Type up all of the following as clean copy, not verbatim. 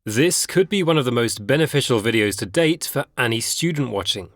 This could be one of the most beneficial videos to date for any student watching.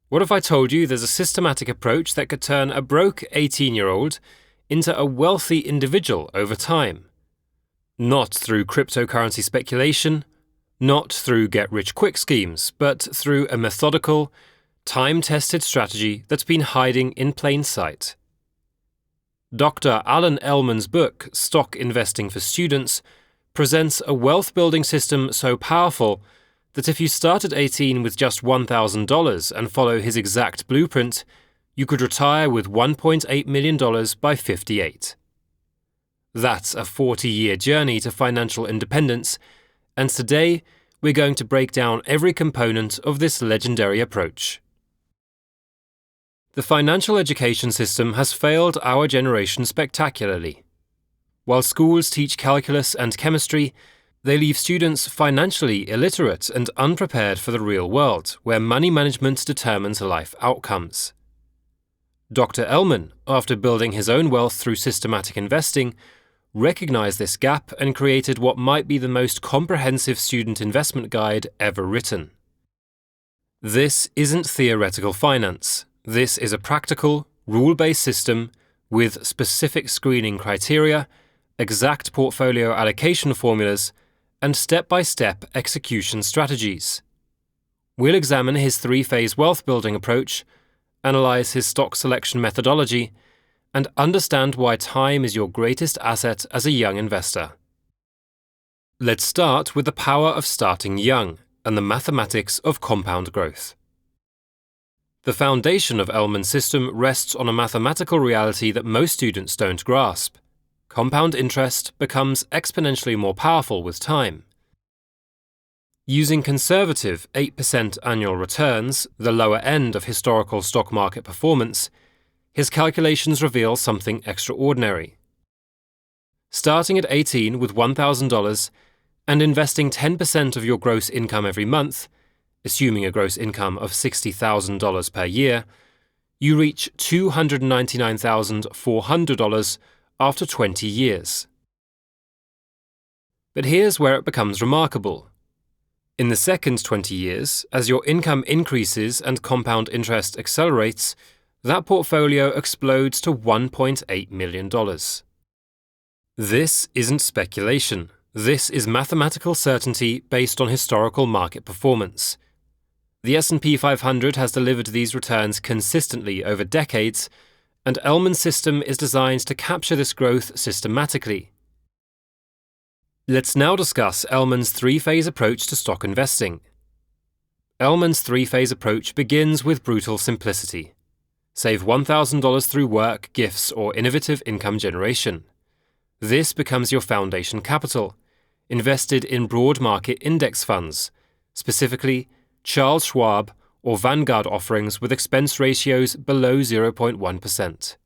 What if I told you there's a systematic approach that could turn a broke 18-year-old into a wealthy individual over time? Not through cryptocurrency speculation, not through get-rich-quick schemes, but through a methodical, time-tested strategy that's been hiding in plain sight. Dr. Allan Ellman's book, Stock Investing for Students, presents a wealth-building system so powerful that if you start at 18 with just $1,000 and follow his exact blueprint, you could retire with $1.8 million by 58. That's a 40-year journey to financial independence, and today we're going to break down every component of this legendary approach. The financial education system has failed our generation spectacularly. While schools teach calculus and chemistry, they leave students financially illiterate and unprepared for the real world, where money management determines life outcomes. Dr. Ellman, after building his own wealth through systematic investing, recognized this gap and created what might be the most comprehensive student investment guide ever written. This isn't theoretical finance. This is a practical, rule-based system with specific screening criteria, exact portfolio allocation formulas, and step-by-step execution strategies. We'll examine his three-phase wealth-building approach, analyze his stock selection methodology, and understand why time is your greatest asset as a young investor. Let's start with the power of starting young and the mathematics of compound growth. The foundation of Ellman's system rests on a mathematical reality that most students don't grasp. Compound interest becomes exponentially more powerful with time. Using conservative 8% annual returns, the lower end of historical stock market performance, his calculations reveal something extraordinary. Starting at 18 with $1,000 and investing 10% of your gross income every month, assuming a gross income of $60,000 per year, you reach $299,400 after 20 years. But here's where it becomes remarkable. In the second 20 years, as your income increases and compound interest accelerates, that portfolio explodes to $1.8 million. This isn't speculation. This is mathematical certainty based on historical market performance. The S&P 500 has delivered these returns consistently over decades, and Ellman's system is designed to capture this growth systematically. Let's now discuss Ellman's three-phase approach to stock investing. Ellman's three-phase approach begins with brutal simplicity. Save $1,000 through work, gifts, or innovative income generation. This becomes your foundation capital, invested in broad market index funds, specifically Charles Schwab or Vanguard offerings with expense ratios below 0.1%.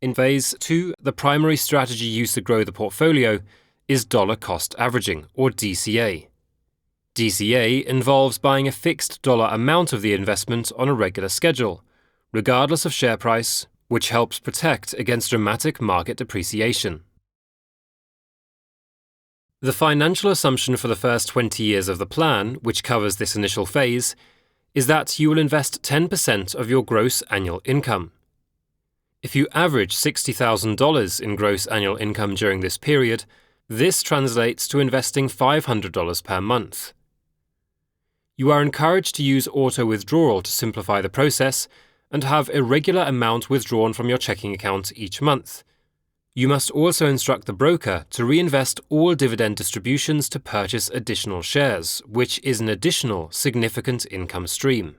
In Phase 2, the primary strategy used to grow the portfolio is dollar cost averaging, or DCA. DCA involves buying a fixed dollar amount of the investment on a regular schedule, regardless of share price, which helps protect against dramatic market depreciation. The financial assumption for the first 20 years of the plan, which covers this initial phase, is that you will invest 10% of your gross annual income. If you average $60,000 in gross annual income during this period, this translates to investing $500 per month. You are encouraged to use auto-withdrawal to simplify the process and have a regular amount withdrawn from your checking account each month. You must also instruct the broker to reinvest all dividend distributions to purchase additional shares, which is an additional significant income stream.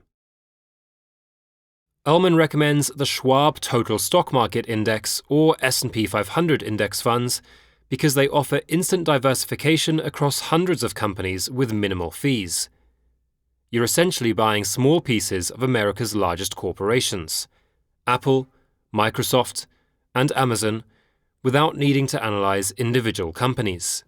Ellman recommends the Schwab Total Stock Market Index or S&P 500 index funds because they offer instant diversification across hundreds of companies with minimal fees. You're essentially buying small pieces of America's largest corporations, Apple, Microsoft, and Amazon, without needing to analyze individual companies.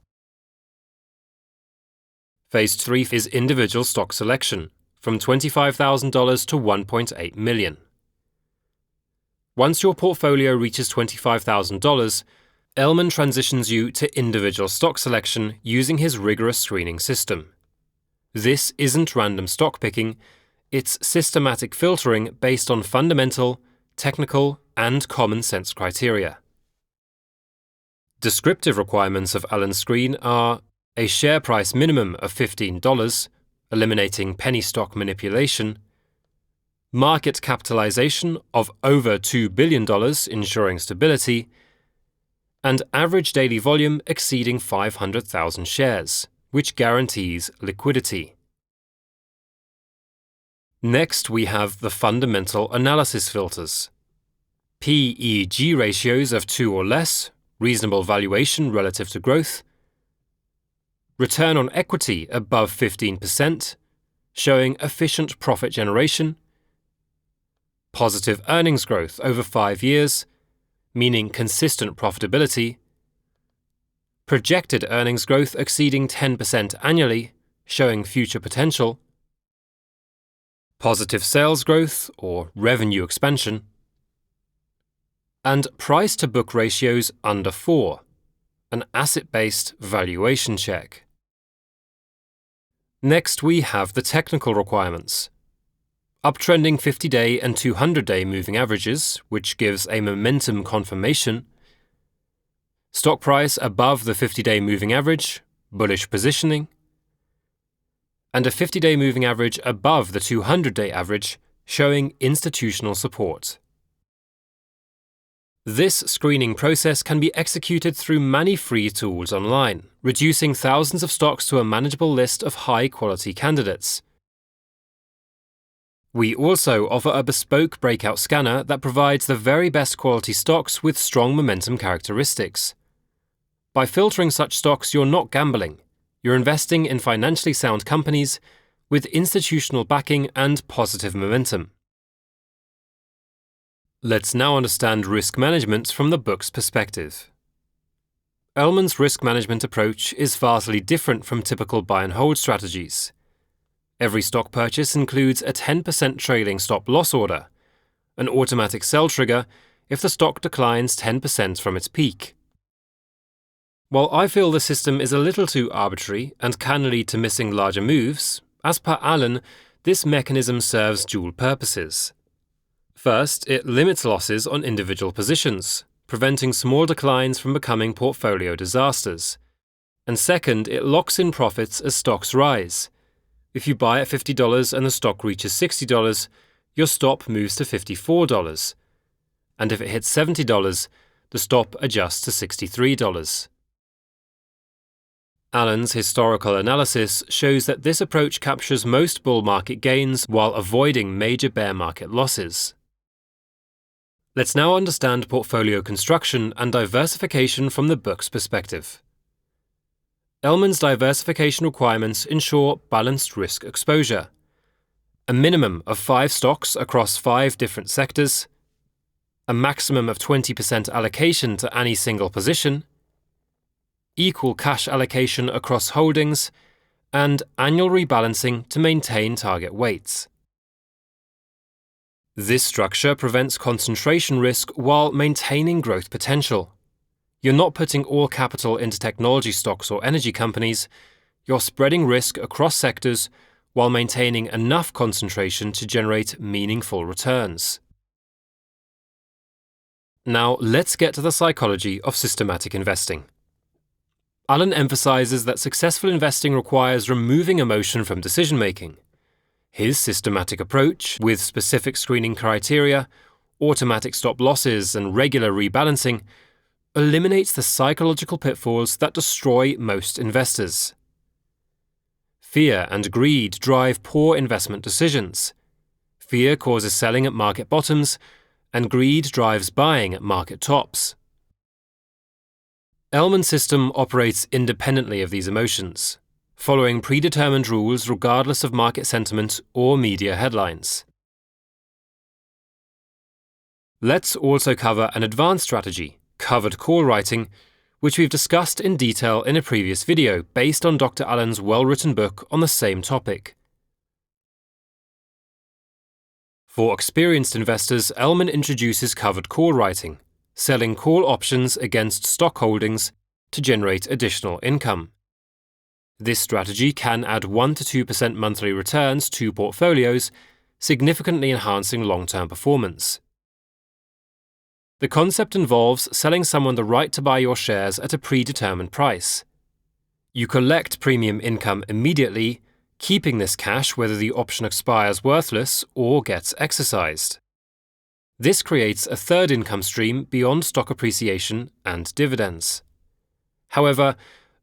Phase 3 is individual stock selection, from $25,000 to $1.8 million. Once your portfolio reaches $25,000, Ellman transitions you to individual stock selection using his rigorous screening system. This isn't random stock picking, it's systematic filtering based on fundamental, technical, and common sense criteria. Descriptive requirements of Allan's screen are a share price minimum of $15, eliminating penny stock manipulation, market capitalization of over $2 billion, ensuring stability, and average daily volume exceeding 500,000 shares, which guarantees liquidity. Next, we have the fundamental analysis filters. P/E/G ratios of 2 or less, reasonable valuation relative to growth, return on equity above 15%, showing efficient profit generation, positive earnings growth over 5 years, meaning consistent profitability, projected earnings growth exceeding 10% annually, showing future potential, positive sales growth or revenue expansion, and price-to-book ratios under 4, an asset-based valuation check. Next, we have the technical requirements. Uptrending 50-day and 200-day moving averages, which gives a momentum confirmation. Stock price above the 50-day moving average, bullish positioning. And a 50-day moving average above the 200-day average, showing institutional support. This screening process can be executed through many free tools online, reducing thousands of stocks to a manageable list of high-quality candidates. We also offer a bespoke breakout scanner that provides the very best quality stocks with strong momentum characteristics. By filtering such stocks, you're not gambling. You're investing in financially sound companies with institutional backing and positive momentum. Let's now understand risk management from the book's perspective. Ellman's risk management approach is vastly different from typical buy-and-hold strategies. Every stock purchase includes a 10% trailing stop-loss order, an automatic sell trigger if the stock declines 10% from its peak. While I feel the system is a little too arbitrary and can lead to missing larger moves, as per Allan, this mechanism serves dual purposes. First, it limits losses on individual positions, preventing small declines from becoming portfolio disasters. And second, it locks in profits as stocks rise. If you buy at $50 and the stock reaches $60, your stop moves to $54. And if it hits $70, the stop adjusts to $63. Allan's historical analysis shows that this approach captures most bull market gains while avoiding major bear market losses. Let's now understand portfolio construction and diversification from the book's perspective. Ellman's diversification requirements ensure balanced risk exposure. A minimum of 5 stocks across 5 different sectors, a maximum of 20% allocation to any single position, equal cash allocation across holdings, and annual rebalancing to maintain target weights. This structure prevents concentration risk while maintaining growth potential. You're not putting all capital into technology stocks or energy companies, you're spreading risk across sectors while maintaining enough concentration to generate meaningful returns. Now, let's get to the psychology of systematic investing. Allan emphasizes that successful investing requires removing emotion from decision-making. His systematic approach, with specific screening criteria, automatic stop losses, and regular rebalancing, eliminates the psychological pitfalls that destroy most investors. Fear and greed drive poor investment decisions. Fear causes selling at market bottoms, and greed drives buying at market tops. Ellman's system operates independently of these emotions, following predetermined rules regardless of market sentiment or media headlines. Let's also cover an advanced strategy, covered call writing, which we've discussed in detail in a previous video based on Dr. Allan's well-written book on the same topic. For experienced investors, Ellman introduces covered call writing, selling call options against stock holdings to generate additional income. This strategy can add 1 to 2% monthly returns to portfolios, significantly enhancing long-term performance. The concept involves selling someone the right to buy your shares at a predetermined price. You collect premium income immediately, keeping this cash whether the option expires worthless or gets exercised. This creates a third income stream beyond stock appreciation and dividends. However,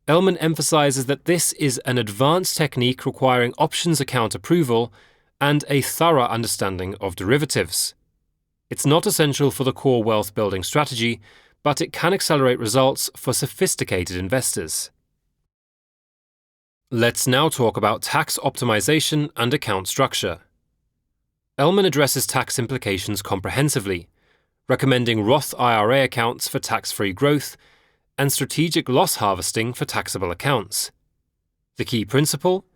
Ellman emphasizes that this is an advanced technique requiring options account approval and a thorough understanding of derivatives. It's not essential for the core wealth building strategy, but it can accelerate results for sophisticated investors. Let's now talk about tax optimization and account structure. Ellman addresses tax implications comprehensively, recommending Roth IRA accounts for tax-free growth and strategic loss harvesting for taxable accounts. The key principle?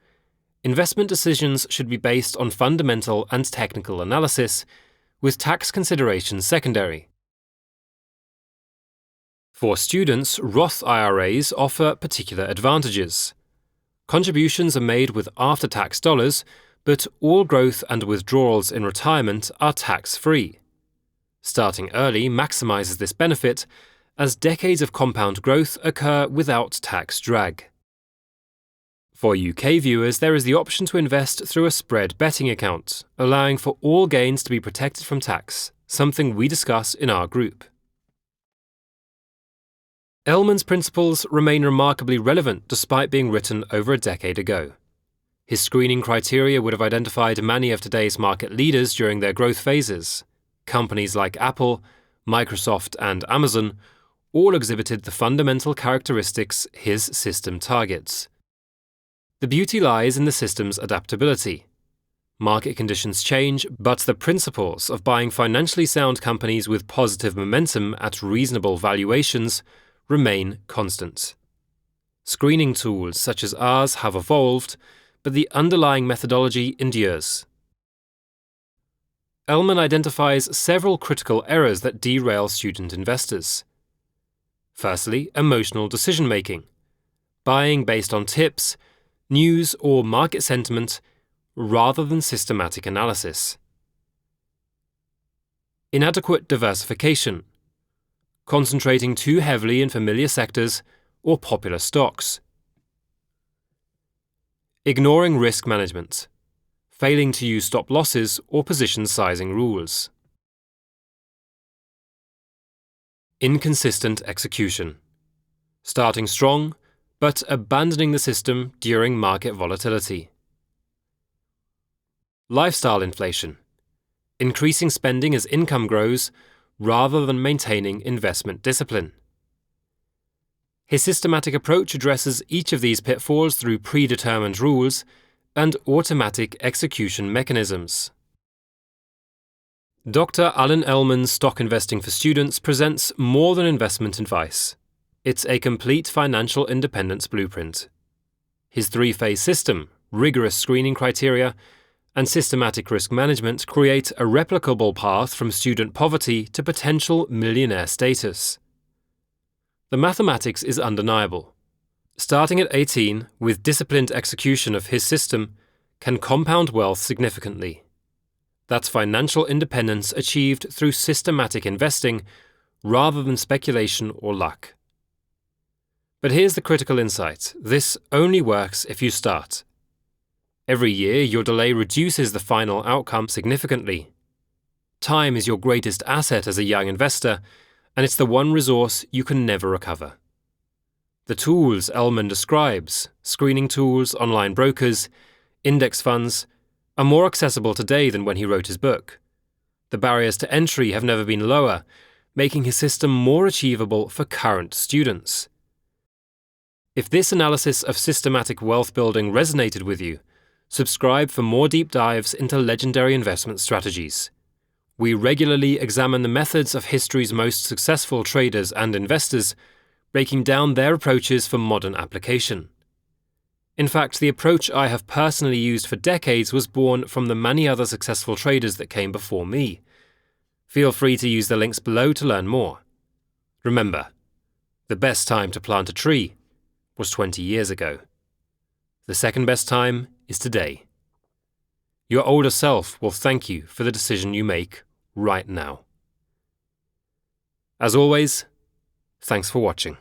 Investment decisions should be based on fundamental and technical analysis, with tax considerations secondary. For students, Roth IRAs offer particular advantages. Contributions are made with after-tax dollars, but all growth and withdrawals in retirement are tax-free. Starting early maximizes this benefit, as decades of compound growth occur without tax drag. For UK viewers, there is the option to invest through a spread betting account, allowing for all gains to be protected from tax, something we discuss in our group. Ellman's principles remain remarkably relevant despite being written over a decade ago. His screening criteria would have identified many of today's market leaders during their growth phases. Companies like Apple, Microsoft, and Amazon all exhibited the fundamental characteristics his system targets. The beauty lies in the system's adaptability. Market conditions change, but the principles of buying financially sound companies with positive momentum at reasonable valuations remain constant. Screening tools such as ours have evolved, but the underlying methodology endures. Ellman identifies several critical errors that derail student investors. Firstly, emotional decision-making. Buying based on tips, news, or market sentiment rather than systematic analysis. Inadequate diversification. Concentrating too heavily in familiar sectors or popular stocks. Ignoring risk management. Failing to use stop losses or position sizing rules. Inconsistent execution. Starting strong, but abandoning the system during market volatility. Lifestyle inflation. Increasing spending as income grows, rather than maintaining investment discipline. His systematic approach addresses each of these pitfalls through predetermined rules and automatic execution mechanisms. Dr. Allan Ellman's Stock Investing for Students presents more than investment advice. It's a complete financial independence blueprint. His three-phase system, rigorous screening criteria, and systematic risk management create a replicable path from student poverty to potential millionaire status. The mathematics is undeniable. Starting at 18, with disciplined execution of his system, can compound wealth significantly. That's financial independence achieved through systematic investing rather than speculation or luck. But here's the critical insight: this only works if you start. Every year, your delay reduces the final outcome significantly. Time is your greatest asset as a young investor, and it's the one resource you can never recover. The tools Ellman describes, screening tools, online brokers, index funds, are more accessible today than when he wrote his book. The barriers to entry have never been lower, making his system more achievable for current students. If this analysis of systematic wealth building resonated with you, subscribe for more deep dives into legendary investment strategies. We regularly examine the methods of history's most successful traders and investors, breaking down their approaches for modern application. In fact, the approach I have personally used for decades was born from the many other successful traders that came before me. Feel free to use the links below to learn more. Remember, the best time to plant a tree was 20 years ago. The second best time is today. Your older self will thank you for the decision you make right now. As always, thanks for watching.